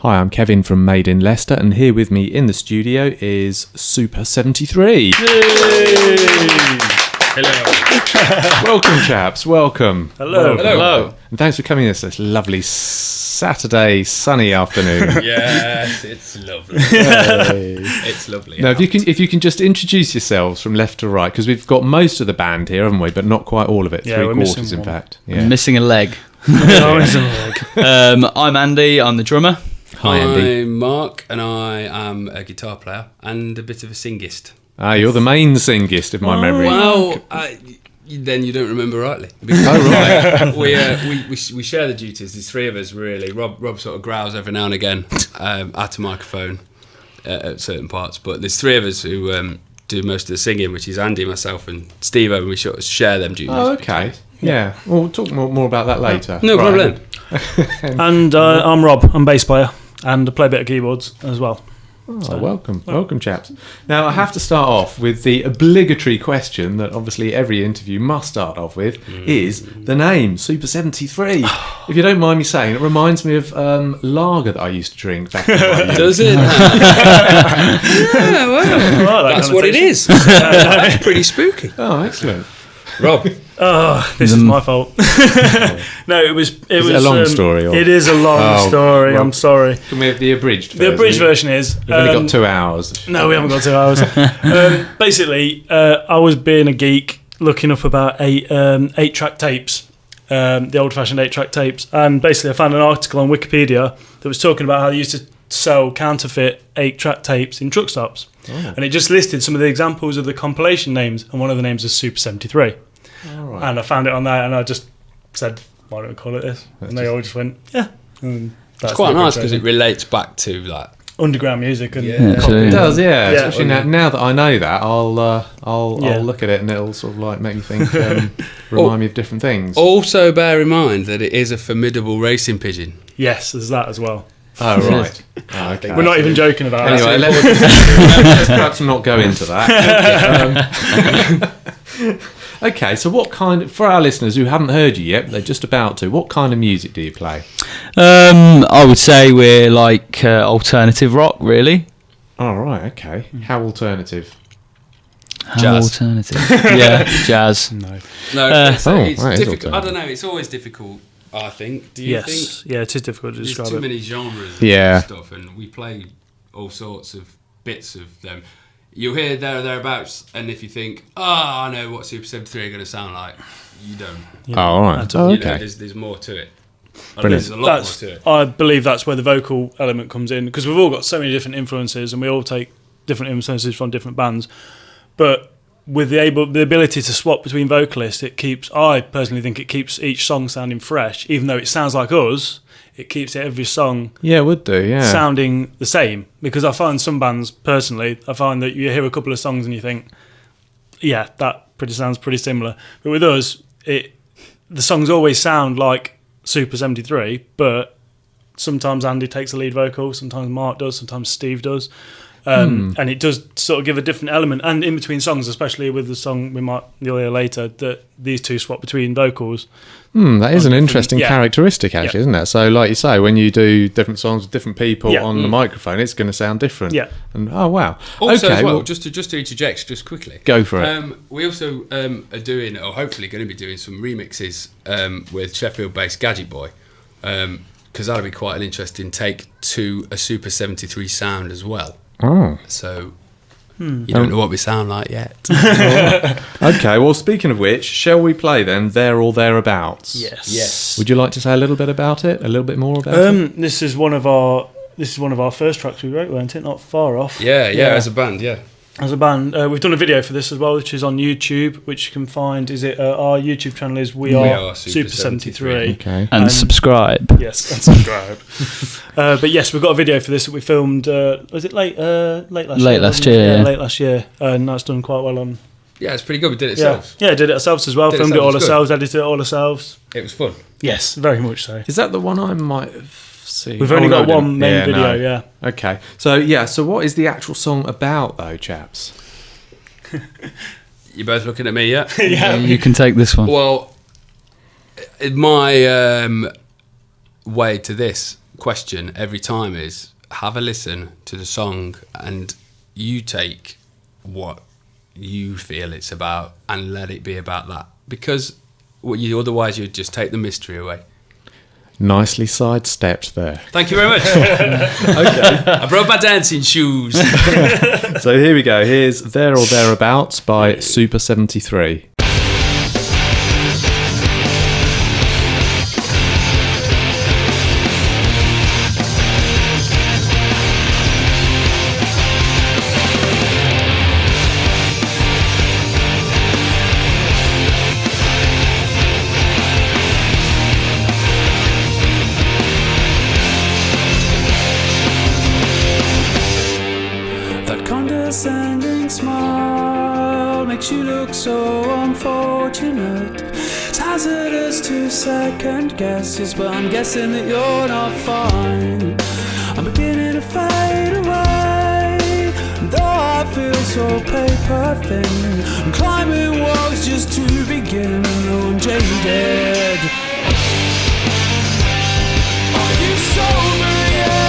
Hi, I'm Kevin from Made in Leicester, and here with me in the studio is Super 73. Hello. Welcome, chaps. Welcome. Hello. Hello. And thanks for coming this lovely Saturday sunny afternoon. Yes, it's lovely. It's lovely. Now, if you can just introduce yourselves from left to right, because we've got most of the band here, haven't we? But not quite all of it. Yeah, Three we're quarters, missing in one. fact. Yeah. Missing a leg. I'm Andy, I'm the drummer. Hi, Andy. I'm Mark, and I am a guitar player and a bit of a singist. Ah, you're the main singist, if my memory. Well, then you don't remember rightly. We share the duties. There's three of us really. Rob sort of growls every now and again at a microphone at certain parts, but there's three of us who do most of the singing, which is Andy, myself, and Steve. And we sort of share them duties. Oh, okay. Yeah. Well, we'll talk more about that later. No problem. And I'm Rob. I'm bass player and I play a bit of keyboards as well. Oh, welcome, chaps. Now, I have to start off with the obligatory question that obviously every interview must start off with, is the name, Super 73. If you don't mind me saying, it reminds me of lager that I used to drink back in my youth. Does it? Yeah, well, that's what it is. That's pretty spooky. Oh, excellent. Rob. Oh, this is my fault. No, it was Is it a long story? Or? It is a long story. Well, I'm sorry. Can we have the abridged version? The abridged version is... We've only got 2 hours. No, we haven't got 2 hours. Basically, I was being a geek, looking up about 8-track tapes, the old-fashioned 8-track tapes, and basically I found an article on Wikipedia that was talking about how they used to sell counterfeit 8-track tapes in truck stops. Oh. And it just listed some of the examples of the compilation names, and one of the names is Super 73. All right. And I found it on there, and I just said, why don't we call it this? And they all just went, yeah. And It's quite nice because it relates back to like underground music. And It does, yeah. Yeah. Especially now that I know that, I'll look at it and it'll sort of like make me think, remind me of different things. Also, bear in mind that it is a formidable racing pigeon. Yes, there's that as well. Oh, right. Oh, okay. We're not even joking about it. Anyway, let's perhaps not go into that. Okay, so what kind, for our listeners who haven't heard you yet, but they're just about to, what kind of music do you play? I would say we're like alternative rock, really. Oh, right, okay. How alternative? How alternative? Yeah, jazz. No. No, it's that is difficult. I alternative. don't know. It's always difficult. I think. Do you Yes. think? Yeah, it is difficult to There's describe too it. many genres Yeah. and stuff, and we play all sorts of bits of them. You'll hear there or thereabouts, and if you think, I know what Super 73 are going to sound like, you don't. Oh, all right. That's Oh, You know, okay. there's more to it. Brilliant. There's a lot more to it. I believe that's where the vocal element comes in, because we've all got so many different influences and we all take different influences from different bands. But with the ability to swap between vocalists, I personally think it keeps each song sounding fresh. Even though it sounds like us, it keeps every song Yeah, it would do, yeah. sounding the same. Because I find some bands, personally, I find that you hear a couple of songs and you think, yeah, that sounds pretty similar. But with us, the songs always sound like Super 73, but sometimes Andy takes the lead vocal, sometimes Mark does, sometimes Steve does. And it does sort of give a different element. And in between songs, especially with the song you'll hear later, that these two swap between vocals. That is an interesting yeah. characteristic, actually, isn't it? So, like you say, when you do different songs with different people Yeah. on the microphone, it's going to sound different. Yeah. And oh wow. Also, okay, as well, just to interject just quickly. Go for it. We also are doing, or hopefully going to be doing, some remixes with Sheffield-based Gadget Boy, because that'll be quite an interesting take to a Super 73 sound as well. Oh. So you don't know what we sound like yet. Okay, well, speaking of which, shall we play then There or Thereabouts? Yes. Would you like to say a little bit about it? A little bit more about it? This is one of our first tracks we wrote, weren't it? Not far off. Yeah, as a band, yeah. As a band, we've done a video for this as well, which is on YouTube, which you can find. Our YouTube channel is We Are Super 73. Okay. And subscribe. Yes, and subscribe. But yes, we've got a video for this that we filmed. Was it late last year? Late last year, yeah. Late last year, and that's done quite well on. Yeah, it's pretty good. We did it Yeah, ourselves. yeah, did it ourselves as well. Did it Filmed it all ourselves, ourselves, edited it all ourselves. It was fun. Yes, very much so. Is that the one I might have seen? We've only got one main video. no. Yeah. Okay. So what is the actual song about, though, chaps? You're both looking at me, yeah? Yeah. You can take this one. Well, my way to this question every time is have a listen to the song and you take what you feel it's about and let it be about that, because otherwise you'd just take the mystery away. Nicely sidestepped there. Thank you very much. Okay. I brought my dancing shoes. So here we go. Here's There or Thereabouts by Super 73. Condescending smile makes you look so unfortunate. It's hazardous to second guess, yes, but I'm guessing that you're not fine. I'm beginning to fade away, and though I feel so paper thin, I'm climbing walls just to begin, and though I'm jaded. Are you sober yet?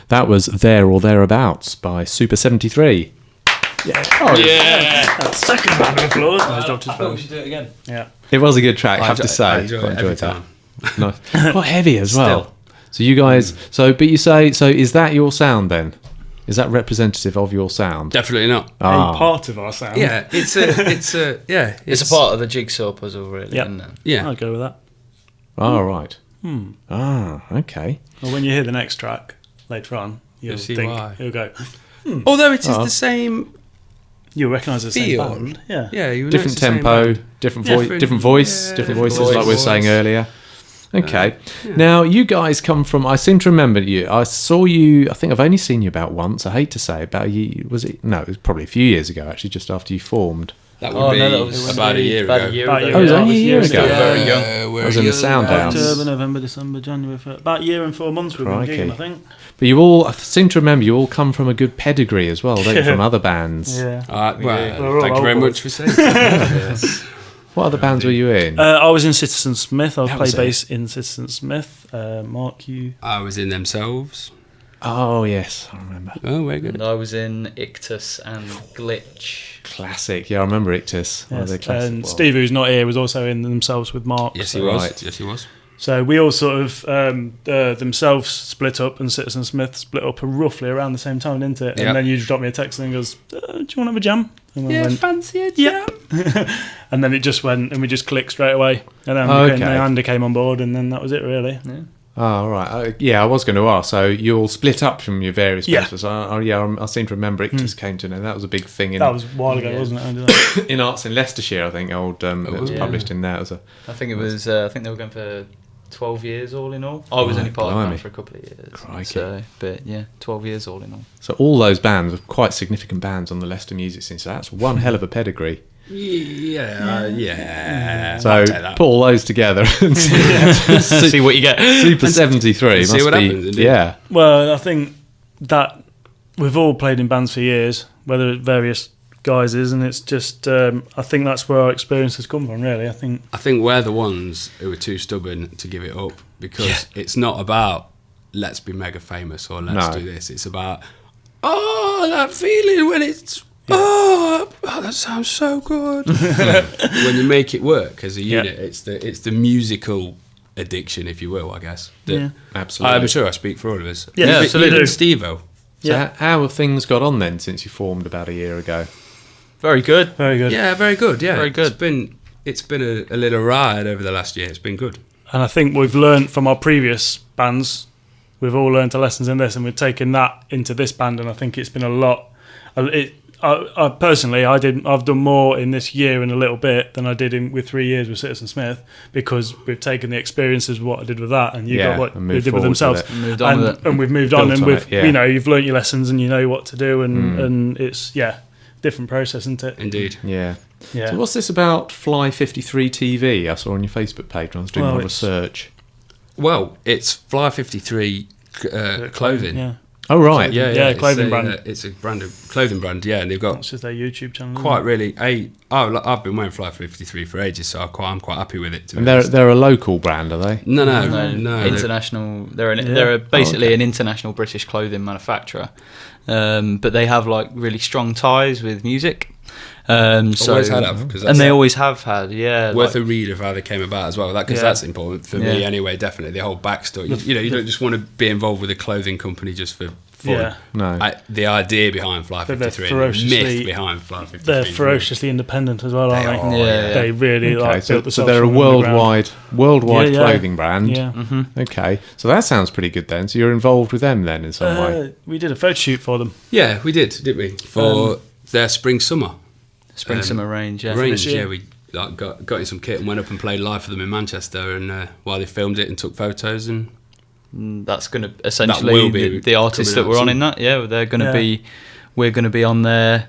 That was There or Thereabouts by Super 73. Yeah. Oh, Yeah. That's second round of applause. Nice job to I thought we should do it again. Yeah. It was a good track, I have to say. I enjoy Quite it every enjoyed that. time. Nice. Quite heavy as well. Still. So you guys, but you say, so is that your sound then? Is that representative of your sound? Definitely not. A part of our sound. Yeah, it's It's a part of the jigsaw puzzle, really, Yep. isn't it? Yeah. I'll go with that. Oh, right. Okay. Well, when you hear the next track later on, you'll see think, why. you'll go, Although it is the same you'll recognise the same feel. band. Yeah. Yeah, you know Different it's the same tempo, band. different Different- voice, yeah, different different voices, like we were voice. saying earlier. Okay. Now, you guys come from, I seem to remember you, I saw you, I think I've only seen you about once, I hate to say, about a year, was it? No, it was probably a few years ago, actually, just after you formed. That would be about a year about ago. a year About a ago. year Oh, it was ago. only a year ago. Still very young. I was in the sound house. October, November, December, January, about a year and 4 months we've been Crikey. gigging, I think. But you all, I seem to remember, you all come from a good pedigree as well, don't you, from other bands. Yeah. Well, We're all thank you very old much for saying that. What other bands were you in? I was in Citizen Smith. I That played was bass in Citizen Smith. Mark, you? I was in Themselves. Oh yes, I remember. Oh, very good. And I was in Ictus and Glitch. Classic. Yeah, I remember Ictus. One of Yes. the classic And ones. Steve, who's not here, was also in Themselves with Mark. Yes, so- he was. Right. Yes, he was. So we all sort of Themselves split up, and Citizen Smith split up roughly around the same time, didn't it? And Yep. then you just dropped me a text and goes, "Do you want to have a jam?" And I went, fancy it. "Yeah." And then it just went, and we just clicked straight away. And then Oh, okay. Andy came on board, and then that was it, really. Oh, right. Yeah, I was going to ask. So you all split up from your various Yeah. bands. I seem to remember Ictus came to know. That was a big thing in That was a while ago, Yeah. wasn't it? Andy? That? in Arts in Leicestershire, I think. It was Yeah. published in there. It was a, I think it was. I think they were going for 12 years all in all. I was only part of blimey. that for a couple of years. Crikey. So, but yeah, 12 years all in all. so all those bands were quite significant bands on the Leicester music scene. So that's one hell of a pedigree. Yeah. So I'll take that. put all those together and See what you get. Super 73 See must what be, happens, indeed. yeah. Well, I think that we've all played in bands for years, whether it's various guises, and it's just I think that's where our experience has come from. Really, I think. I think we're the ones who are too stubborn to give it up because it's not about let's be mega famous or let's No. do this. It's about that feeling when it's that sounds so good when you make it work as a unit. It's the musical addiction, if you will, I guess. Yeah. Absolutely. I'm sure I speak for all of us. Yeah, absolutely. Even Steve-O. So how have things got on then since you formed about a year ago? Very good. Very good. Yeah, very good. Yeah, Very good. It's been a little ride over the last year. It's been good. And I think we've learned from our previous bands. We've all learned our lessons in this, and we've taken that into this band. And I think it's been a lot. I personally, I've done more in this year and a little bit than I did with 3 years with Citizen Smith, because we've taken the experiences of what I did with that, and you Yeah, got what and we moved did with forward with themselves, it. Moved on with it. and we've moved Built on, and on we've it, yeah. you've learnt your lessons and you know what to do, and it's different process, isn't it? Indeed. Yeah. Yeah. So what's this about Fly 53 TV? I saw on your Facebook page when I was doing Well, my it's- research. Well, it's Fly 53 clothing. Yeah, Oh, right. Yeah, clothing brand. It's a clothing brand, yeah, and they've got that's just their YouTube channel. quite really I've been wearing Fly 53 for ages, so I'm quite happy with it. To be And honest. they're a local brand, are they? No. International. They're basically an international British clothing manufacturer, but they have like really strong ties with music. Always had, because and they always have had. Yeah, worth like- a read of how they came about as well. Because Yeah. that's important for me Yeah. anyway. Definitely the whole backstory. You don't just want to be involved with a clothing company just for fun. Yeah. No. The idea behind Fly But they're 53, and the ferociously- myth behind Fly 53. They're is really- ferociously independent as well, aren't They they? are, Yeah. They really Okay, like so, built so themselves they're a from underground. worldwide Yeah. clothing brand. Yeah. Okay, so that sounds pretty good then. So you're involved with them then in some way. We did a photo shoot for them. Yeah, we did, didn't we? For their spring-summer Spring-summer range. Yeah. range. year. Yeah, we got in some kit and went up and played live for them in Manchester, and while they filmed it and took photos, and That's going to will essentially be the artists coming that were out on soon. in that. Yeah, they're going to Yeah. we're going to be on their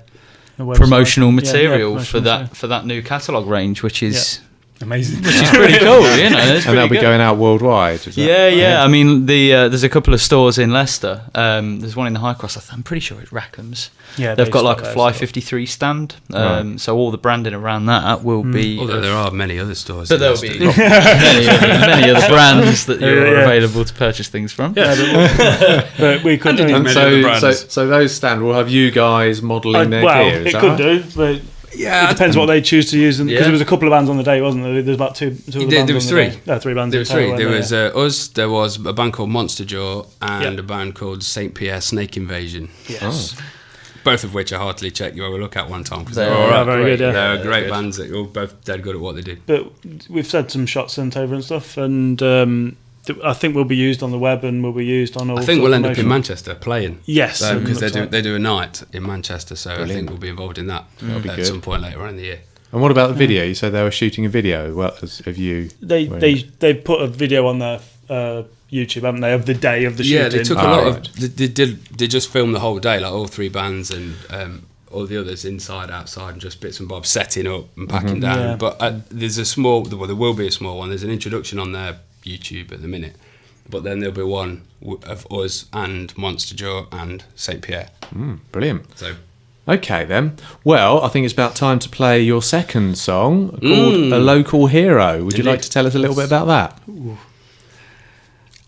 The website. promotional Yeah, material promotional for material. that new catalogue range, which is Amazing. pretty cool. You know, it's And they'll pretty be good. going out worldwide. Is that Yeah, yeah. right? I mean, there's a couple of stores in Leicester. There's one in the High Cross. I'm pretty sure it's Rackham's. Yeah, They've they got like stock a those Fly stuff. 53 stand. Right. So all the branding around that will be. although there are many other stores. But in there'll Leicester. be many other brands that you're Yeah. available to purchase things from. But we could do. And Many other brands. so those stand will have you guys modelling their well, gear. Is it that could right? do, but Yeah, it depends what they choose to use. Because Yeah. there was a couple of bands on the day, wasn't there? There's about two of the There bands was on the three. day. No, 3 bands. There in was three. total, There weren't was us. There was a band called Monster Jaw and Yeah. a band called Saint Pierre Snake Invasion. Yes. Both of which I heartily check you have a look at one time because They're they're all all right. right. Very good, yeah. They're they're great good. bands that are all both dead good at what they do. But we've had some shots sent over and stuff, and I think we'll be used on the web and will be used on all. I think sorts we'll of end up in promotional- Manchester playing. Yes, it because looks like. they do a night in Manchester, so I Brilliant. think we'll be involved in that be at good. some point later on in the year. And what about the video? You said they were shooting a video of you. They put a video on their YouTube, haven't they, of the day of the shooting? Yeah, they took a Ah, lot right. of. They just filmed the whole day, like all three bands and all the others inside, outside, and just bits and bobs setting up and packing down. Yeah. But there's a small. Well, there will be a small one. There's an introduction on their YouTube at the minute, but then there'll be one of us and Monster Jaw and Saint Pierre. Brilliant. So Okay then. Well, I think it's about time to play your second song called A Local Hero. Would you like to tell us a little bit about that?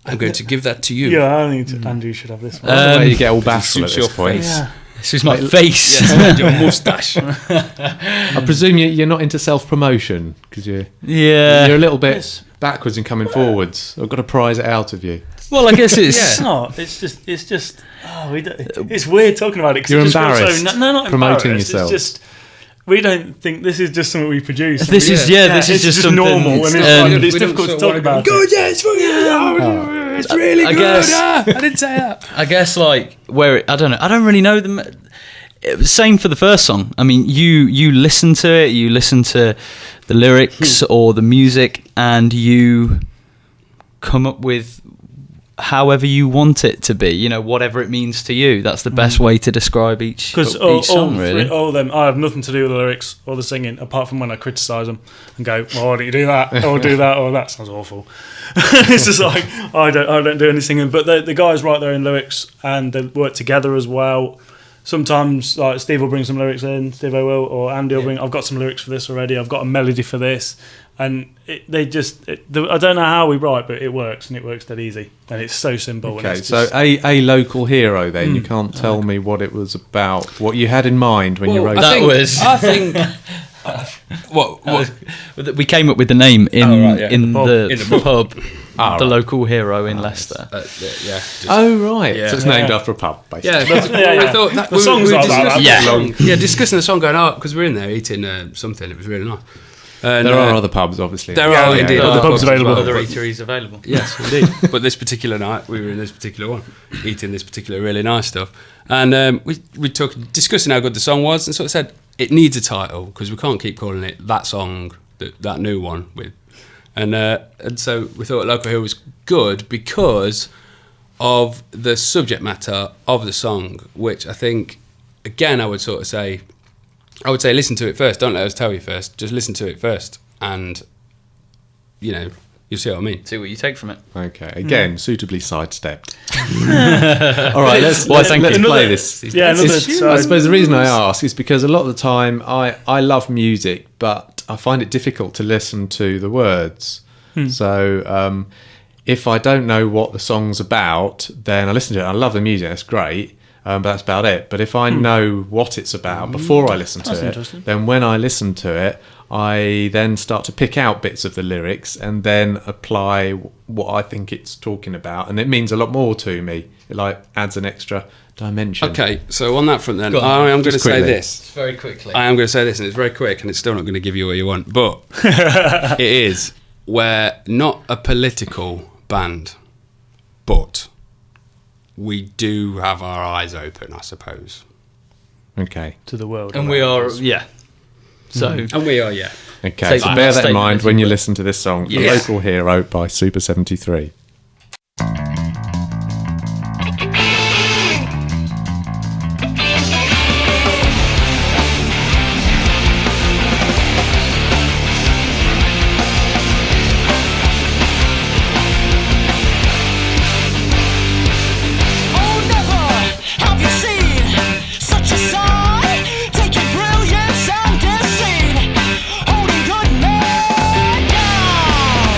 I'm going to give that to you. Yeah, I think Andrew should have this one. The way you get all bashful at suits this your point. face. Yeah. This is my face. Yes, your moustache. I presume you're not into self-promotion because you're Yeah. a little bit backwards and coming forwards. I've got to prize it out of you. Well, I guess it's. It's not. It's just. Oh, it's weird talking about it. 'Cause You're it just feels embarrassed So, no, not promoting embarrassed. yourself. It's just. We don't think this is just something we produce. This is this is just something. normal, and it's we don't difficult to sort of talk wanna go, about. Good, yeah, it's fucking it's really I good. guess- I didn't say that. I guess like where I don't know. I don't really know them. It was same for the first song. I mean, you listen to it, you listen to the lyrics or the music, and you come up with however you want it to be. You know, whatever it means to you. That's the best way to describe each song. Really, all them, I have nothing to do with the lyrics or the singing, apart from when I criticise them and go, "Well, why don't you do that? Or do that? Or that sounds awful." It's just like I don't do any singing, but the guys write their own lyrics and they work together as well. Sometimes, like Steve will bring some lyrics in, Steve will, or Andy will bring. I've got some lyrics for this already. I've got a melody for this, and I don't know how we write, but it works, and it works dead easy, and it's so simple. Okay, and it's so just, a local hero then. You can't tell me what it was about, what you had in mind when you wrote I it. think. What? we came up with the name in In the pub, Oh, the right. local hero in Leicester. Yeah. Oh right, Yeah. so it's named after a pub, basically. Yeah, I thought that The song's like that. discussing the song, going because we're in there eating something. It was really nice. And, There are other pubs, obviously. There are indeed other pubs as available. well, Other but- eateries available. Yes, indeed. But this particular night, we were in this particular one, eating this particular really nice stuff, and we took discussing how good the song was, and sort of said it needs a title because we can't keep calling it that song, that new one with, and so we thought Local Hero was good because of the subject matter of the song, which I think, again, I would say listen to it first. Don't let us tell you first. Just listen to it first, and you'll see what I mean. See what you take from it. Okay, again, suitably sidestepped. All right, let's play this. yeah, another. I suppose the reason I ask is because a lot of the time I love music, but I find it difficult to listen to the words. So if I don't know what the song's about, then I listen to it. I love the music, that's great, but that's about it. But if I know what it's about before I listen to it, interesting. then when I listen to it, I then start to pick out bits of the lyrics and then apply what I think it's talking about, and it means a lot more to me. It like adds an extra dimension. Okay, so on that front then, Go on. I am going to Just say quickly. this. Very quickly. I am going to say this, and it's very quick, and it's still not going to give you what you want, but it is. We're not a political band, but we do have our eyes open, I suppose. Okay. to the world. And we are, So And we are, yeah. Okay, so Statement. bear that in Statement, mind as when you you put. listen to this song, The Yeah. Local Hero by Super 73. Oh, never have you seen such a sight, taking brilliance and deceit, holding good men down.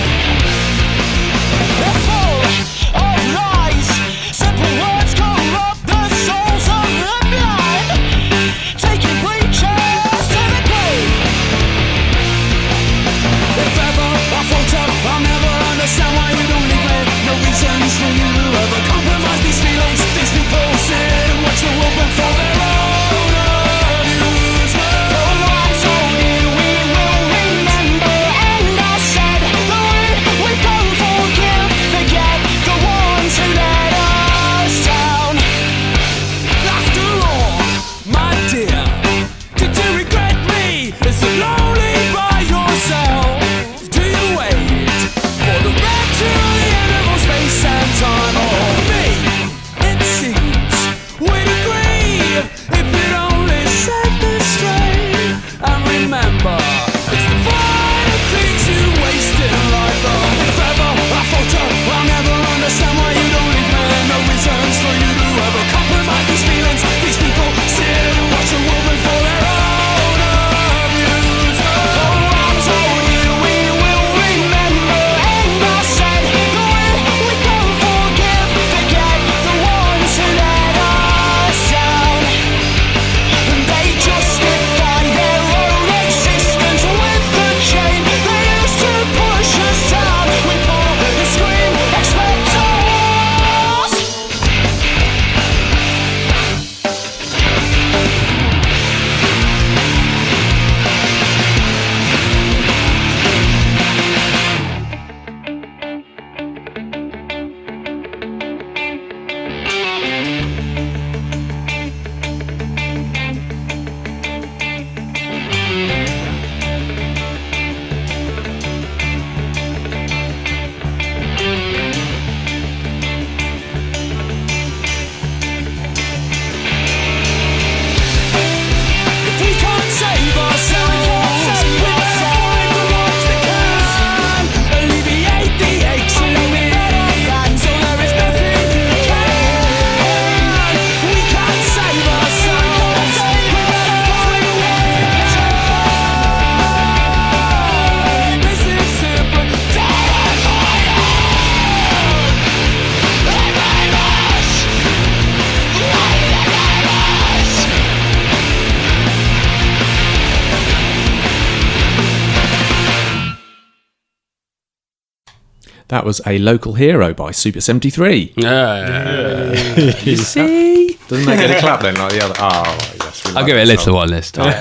That was A Local Hero by Super 73. You see? Doesn't make any clap then like the other. Oh, yes. I'll give it a little one this time.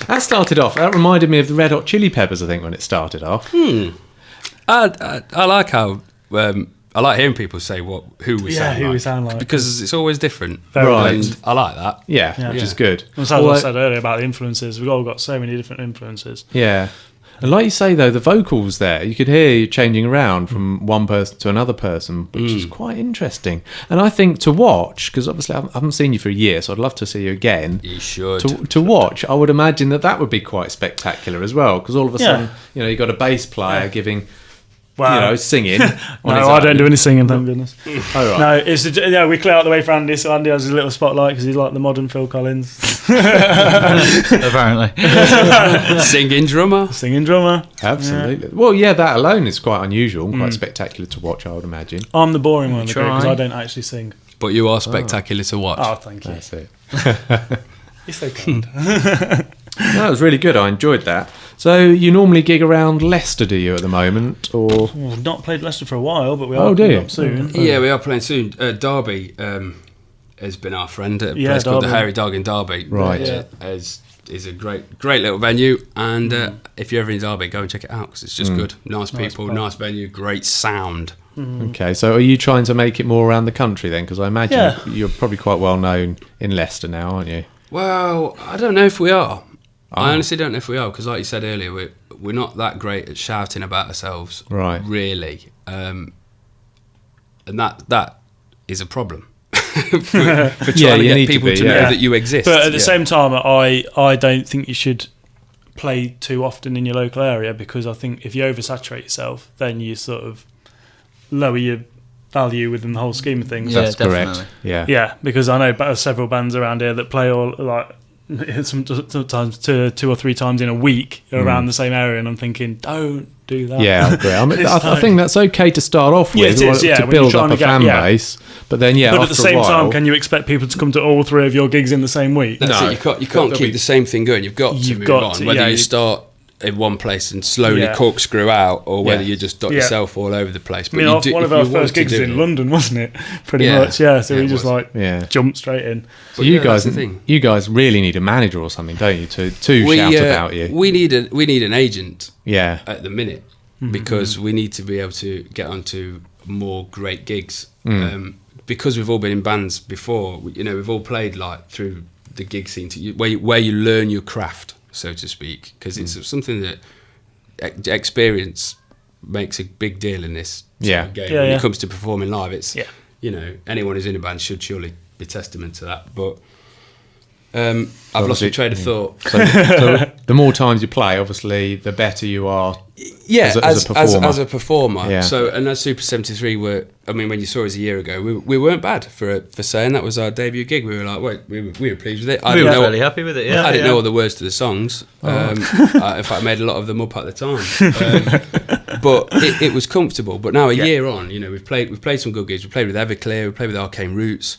That started off. That reminded me of the Red Hot Chili Peppers, I think, when it started off. I like how I like hearing people say who we sound like. who we sound like. Because it's always different. Right. And I like that. Yeah, which is good. As I said earlier about the influences, we've all got so many different influences. Yeah. And like you say, though, the vocals there, you could hear you changing around from one person to another person, which is quite interesting. And I think to watch, because obviously I haven't seen you for a year, so I'd love to see you again. You should. To watch, I would imagine that would be quite spectacular as well, because all of a sudden, you've got a bass player giving... Wow. Singing. No, I don't do any singing, thank goodness. Oh, right. No, it's we clear out the way for Andy, so Andy has his little spotlight because he's like the modern Phil Collins. Apparently. Singing drummer. Absolutely. Yeah. Well, that alone is quite unusual and quite spectacular to watch, I would imagine. I'm the boring one because I don't actually sing. But you are spectacular to watch. Oh, thank you. That's it. You're so kind. That was really good. I enjoyed that. So you normally gig around Leicester, do you, at the moment? Or I've not played Leicester for a while, but we are coming up soon. Yeah, we are playing soon. Derby has been our friend at a place called the Hairy Dog in Derby. Right. Is a great little venue, and if you're ever in Derby, go and check it out because it's just good. Nice people, nice venue, great sound. Okay, so are you trying to make it more around the country then? Because I imagine you're probably quite well known in Leicester now, aren't you? Well, I don't know if we are. I honestly don't know if we are because, like you said earlier, we're not that great at shouting about ourselves, right? Really, and that is a problem for trying to get people to know that you exist. But at the same time, I don't think you should play too often in your local area because I think if you oversaturate yourself, then you sort of lower your value within the whole scheme of things. That's definitely. correct. Yeah. Yeah, because I know several bands around here that play all like sometimes 2 or 3 times in a week around the same area, and I'm thinking, don't do that. Yeah, I agree. I mean, I think that's okay to start off with, to build up a fan base. But then, but at the same time, can you expect people to come to all 3 of your gigs in the same week? That's it. You can't keep the same thing going. You've got to move on. Whether you start in one place and slowly corkscrew out, or whether you just dot yourself all over the place. But one of our first gigs was in London, wasn't it? Pretty much, yeah. So we just jumped straight in. So you guys really need a manager or something, don't you, to shout about you? We need an agent. Yeah. At the minute, because we need to be able to get onto more great gigs. Because we've all been in bands before, we've all played like through the gig scene where you learn your craft, so to speak, because it's something that experience makes a big deal in this game. When it comes to performing live, it's anyone who's in a band should surely be testament to that. But I've lost my train of thought. So the more times you play, obviously, the better you are. Yeah, as a performer. Yeah. So, and as Super 73 when you saw us a year ago, we weren't bad for saying that was our debut gig. We were like, we were pleased with it. We were fairly happy with it. Yeah, I didn't know all the words to the songs. In fact, I made a lot of them up at the time. But it was comfortable. But now a year on, we've played some good gigs. We played with Everclear. We played with Arcane Roots.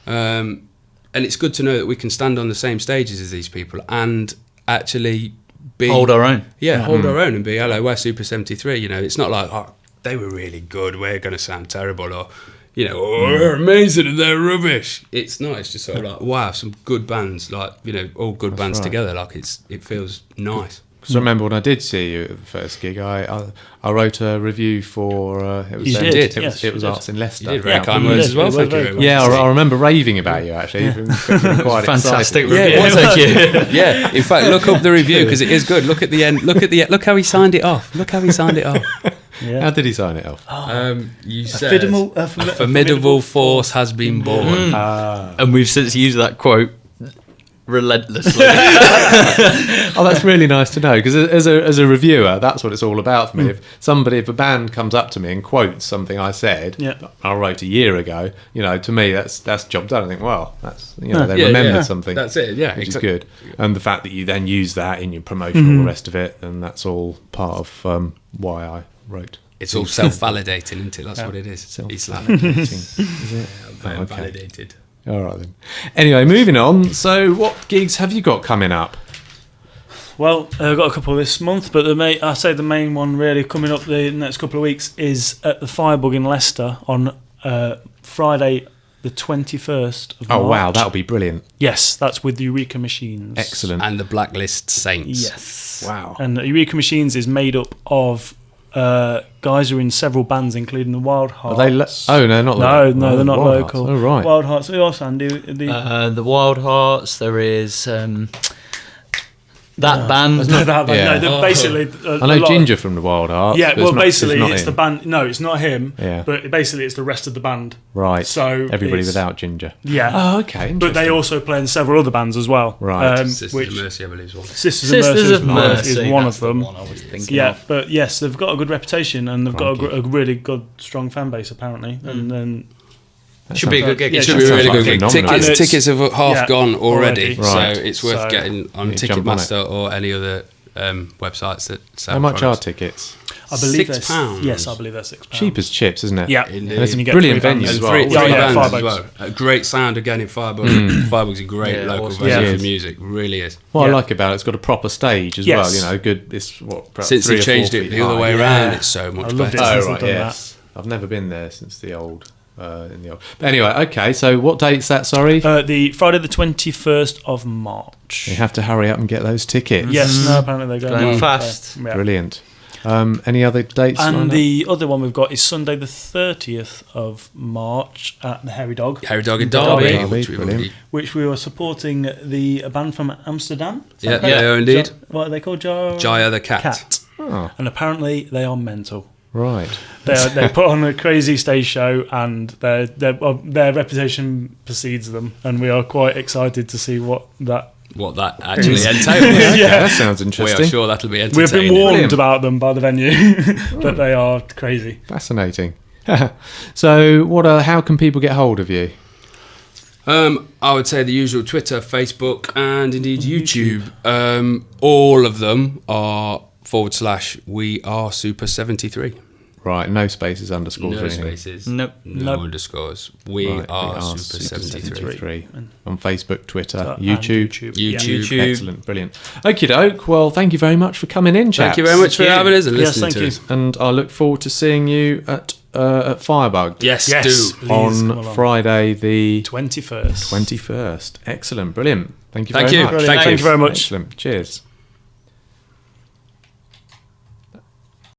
And it's good to know that we can stand on the same stages as these people and actually hold our own. Yeah, hold our own and be, hello, we're Super 73. It's not like, oh, they were really good, we're going to sound terrible, or, oh, they're amazing and they're rubbish. It's not, it's just sort of like, wow, some good bands, like, all good bands together, like it feels nice. Because I remember when I did see you at the first gig, I wrote a review for it was Arts in Leicester. You did very kind words as well. Thank you very much. Yeah, I remember raving about you actually. Quite fantastic review. Yeah, thank you. Yeah, in fact, look up the review because it is good. Look at the end. Look how he signed it off. Look how he signed it off. Yeah. How did he sign it off? You said a formidable force has been born, and we've since used that quote relentlessly. Oh, that's really nice to know, because as a reviewer, that's what it's all about for me. If a band comes up to me and quotes something I said, I wrote a year ago, to me that's job done. I think, well, that's they remembered something. That's it. Yeah, which is good. And the fact that you then use that in your promotion, all the rest of it, and that's all part of why I wrote. It's all self-validating, isn't it? That's what it is. Self-validating. Is it? Validated. All right then. Anyway, moving on. So, what gigs have you got coming up? Well, I've got a couple this month, but I say the main one really coming up the next couple of weeks is at the Firebug in Leicester on Friday the 21st of March. Oh, wow, that'll be brilliant. Yes, that's with the Eureka Machines. Excellent. And the Blacklist Saints. Yes. Wow. And the Eureka Machines is made up of guys who are in several bands, including the Wild Hearts. Are they no, not No, they're not Wild local. Hearts. Oh, right. Wild Hearts. Who else, Andy? The Wild Hearts. There is that band. No, that band. Yeah. No, they're basically. I know Ginger from the Wild Hearts. Yeah, but well, it's not- basically, not it's him. the band. No, it's not him. Yeah. But basically, it's the rest of the band. Right. So everybody it's- without Ginger. Yeah. Oh, okay. But they interesting. also play in several other bands as well. Right. Sisters which of Mercy, I believe, is one. Sisters of Mercy is one that's of the them. one I was thinking Yeah, of. but yes, they've got a good reputation and they've got Crikey. a really good, strong fan base apparently. And then That Should be a sounds- good gig. Yeah, It should be a really good gig. phenomenal. And it's- Tickets have half yeah, gone already, Right. so it's worth So- getting on Yeah, jump on it. Ticketmaster or any other websites that sell How much are products. tickets? I believe £6. Yes, I believe they're £6. Cheap as chips, isn't it? Yeah, Indeed. And it's And a you get brilliant three venue bands. as well. Three Yeah, bands Firebug. as well. A great sound again in Firebug. Firebug's a great Yeah, local awesome. venue Yeah. for music, really is. What I Yeah. like about it, it's got a proper stage as Yes. well. You know, good. It's what perhaps Since 3 they or 4 changed it feet the other high. way Yeah. around, it's so much I loved it. better. Since Oh they've right, done yes. I've never been there since the old. In the old. But anyway, okay. So what date's that? Sorry. The Friday the 21st of March. You have to hurry up and get those tickets. Yes, no, apparently they're Going well. fast. Yeah. Brilliant. Any other dates? And lined up? the other one we've got is Sunday the 30th of March at the Hairy Dog, Harry Dog in Derby. Derby, Derby, which we've brilliant. already. which we were supporting a band from Amsterdam. Is that Yeah, correct? they are indeed. What are they called? Jaya the Cat. Oh, And apparently they are mental. right. They put on a crazy stage show, and their reputation precedes them. And we are quite excited to see what What that actually entails. Okay, that sounds We interesting. are sure that'll be we've entertaining. been warned Brilliant. about them by the venue that they are crazy. Fascinating. So, how can people get hold of you? I would say the usual Twitter, Facebook, and indeed YouTube. All of them are / we are Super 73. Right, no spaces, underscores, or No anything. spaces. Nope. No Nope. underscores. We Right, are Super 73. On Facebook, Twitter, And YouTube. YouTube. YouTube. Excellent, brilliant. Okie doke. Well, thank you very much for coming in, chaps. Thank you very much for Thank you. having us and Yes, listening thank to you. us. And I look forward to seeing you at Firebug Yes, Yes, do. please come on along. Friday the 21st. 21st. Excellent, brilliant. Thank you Thank very you. much. Thank Thank you very much. Excellent. Cheers.